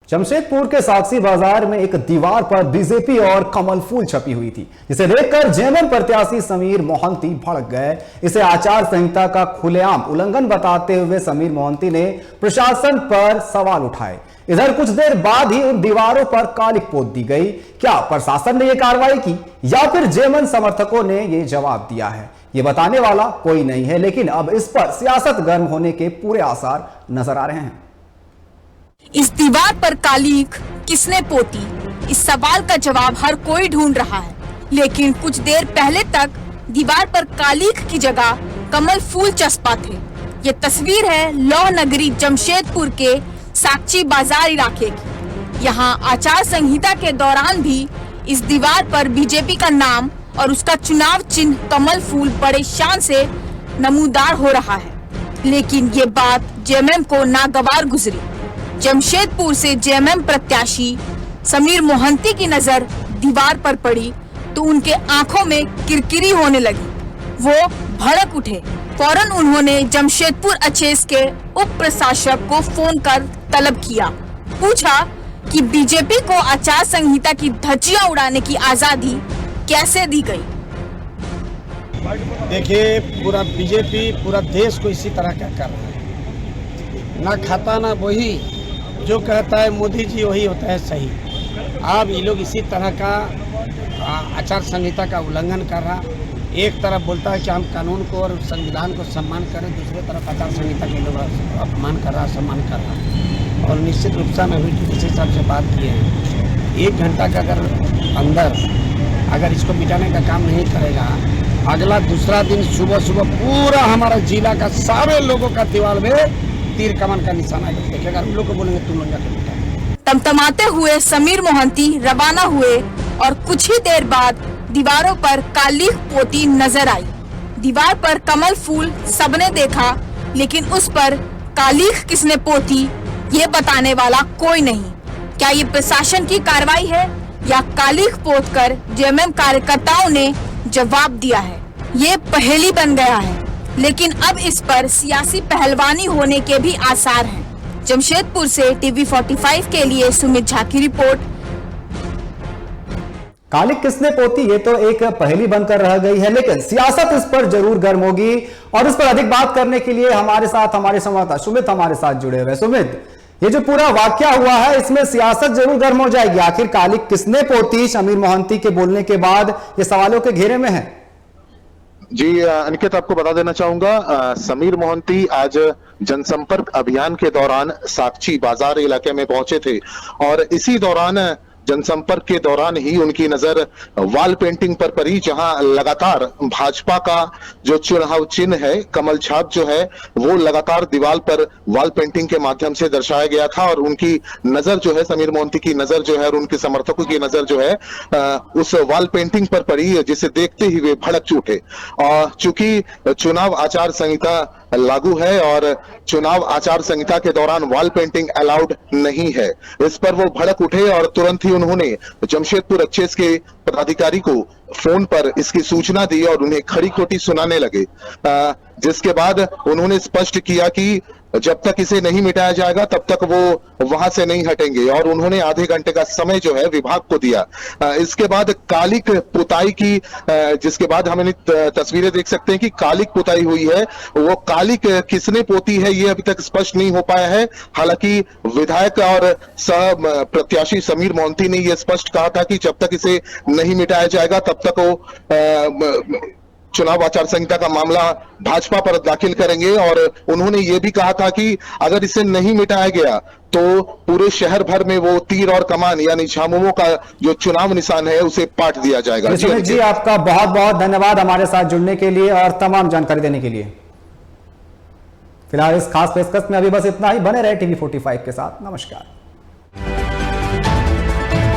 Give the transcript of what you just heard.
जमशेदपुर के साक्षी बाजार में एक दीवार पर बीजेपी और कमल फूल छपी हुई थी, जिसे देखकर जेएमएम प्रत्याशी समीर मोहंती भड़क गए। इसे आचार संहिता का खुलेआम उल्लंघन बताते हुए समीर मोहंती ने प्रशासन पर सवाल उठाए। इधर कुछ देर बाद ही उन दीवारों पर कालिक पोत दी गई। क्या प्रशासन ने यह कार्रवाई की या फिर जेएमएम समर्थकों ने यह जवाब दिया है, ये बताने वाला कोई नहीं है, लेकिन अब इस पर सियासत गर्म होने के पूरे आसार नजर आ रहे हैं। इस दीवार पर कालिक किसने पोती, इस सवाल का जवाब हर कोई ढूंढ रहा है। लेकिन कुछ देर पहले तक दीवार पर कालिक की जगह कमल फूल चस्पा थे। ये तस्वीर है लौह नगरी जमशेदपुर के साक्षी बाजार इलाके की। यहाँ आचार संहिता के दौरान भी इस दीवार पर बीजेपी का नाम और उसका चुनाव चिन्ह कमल फूल बड़े शान से नमूदार हो रहा है। लेकिन ये बात जेएमएम को नागवार गुजरी। जमशेदपुर से जेएमएम प्रत्याशी समीर मोहंती की नजर दीवार पर पड़ी तो उनके आंखों में किरकिरी होने लगी। वो भड़क उठे। फौरन उन्होंने जमशेदपुर एचएएस के उप प्रशासक को फोन कर तलब किया। पूछा कि बीजेपी को आचार संहिता की धज्जियां उड़ाने की आजादी कैसे दी गई। देखिए, पूरा बीजेपी पूरा देश को इसी तरह क्या कर रहा है, ना खाता ना वही जो कहता है मोदी जी वही होता है सही। अब ये लोग इसी तरह का आचार संहिता का उल्लंघन कर रहा। एक तरफ बोलता है कि हम कानून को और संविधान को सम्मान करें, दूसरी तरफ आचार संहिता के लोग अपमान कर रहा, सम्मान कर रहा। और निश्चित रूप से मैं भी इसी हिसाब से बात किए हैं। 1 घंटा का अगर इसको मिटाने का काम नहीं करेगा, अगला दूसरा दिन सुबह सुबह पूरा हमारा जिला का सारे लोगों का दीवार में तीर कमान का निशाना देखेगा। हम लोग को बोलेंगे तुम लोग जाकर मिटाओ। तमतमाते हुए समीर मोहंती रवाना हुए और कुछ ही देर बाद दीवारों पर कालिक पोती नजर आई। दीवार पर कमल फूल सबने देखा, लेकिन उस पर कालिक किसने पोती ये बताने वाला कोई नहीं। क्या ये प्रशासन की कार्रवाई है या कालिक पोत कर जेएमएम कार्यकर्ताओं ने जवाब दिया है, ये पहेली बन गया है। लेकिन अब इस पर सियासी पहलवानी होने के भी आसार हैं। जमशेदपुर से टीवी 45 के लिए सुमित झा की रिपोर्ट। कालिक किसने पोती ये तो एक पहेली बनकर रह गई है, लेकिन सियासत इस पर जरूर गर्म होगी। और इस पर अधिक बात करने के लिए हमारे साथ हमारे संवाददाता सुमित हमारे साथ जुड़े हुए। सुमित, ये जो पूरा वाकया हुआ है इसमें सियासत जरूर गर्म हो जाएगी। आखिर कालिक किसने पोती समीर मोहंती के बोलने के बाद ये सवालों के घेरे में है। जी अनिकेत, आपको बता देना चाहूंगा, समीर मोहंती आज जनसंपर्क अभियान के दौरान साक्षी बाजार इलाके में पहुंचे थे और इसी दौरान जनसंपर्क के दौरान ही उनकी नजर वॉल पेंटिंग पर पड़ी, जहां लगातार भाजपा का जो चुनाव चिन्ह है कमल छाप जो है वो लगातार दीवार पर वॉल पेंटिंग के माध्यम से दर्शाया गया था। और उनकी नजर जो है, समीर मोहंती की नजर जो है और उनके समर्थकों की नजर जो है उस वॉल पेंटिंग पर पड़ी, जिसे देखते ही वे भड़क उठे। और चूंकि चुनाव आचार संहिता लागू है और चुनाव आचार संहिता के दौरान वॉल पेंटिंग अलाउड नहीं है, इस पर वो भड़क उठे और तुरंत ही उन्होंने जमशेदपुर एचएएस के पदाधिकारी को फोन पर इसकी सूचना दी और उन्हें खड़ी खोटी सुनाने लगे। जिसके बाद उन्होंने स्पष्ट किया कि जब तक इसे नहीं मिटाया जाएगा तब तक वो वहां से नहीं हटेंगे और उन्होंने आधे घंटे का समय जो है विभाग को दिया। इसके बाद कालिक पुताई की, जिसके बाद हम तस्वीरें देख सकते हैं कि कालिक पुताई हुई है। वो कालिक किसने पोती है ये अभी तक स्पष्ट नहीं हो पाया है। हालांकि विधायक और सह प्रत्याशी समीर मोहंती ने यह स्पष्ट कहा था कि जब तक इसे नहीं मिटाया जाएगा तब तक वो चुनाव आचार संहिता का मामला भाजपा पर दाखिल करेंगे। और उन्होंने ये भी कहा था कि अगर इसे नहीं मिटाया गया तो पूरे शहर भर में वो तीर और कमान यानी झामुमो का जो चुनाव निशान है उसे पाट दिया जाएगा। जी, आपका बहुत बहुत धन्यवाद हमारे साथ जुड़ने के लिए और तमाम जानकारी देने के लिए। फिलहाल इस खास पेशकश में अभी बस इतना ही। बने रहे टीवी 45 के साथ। नमस्कार।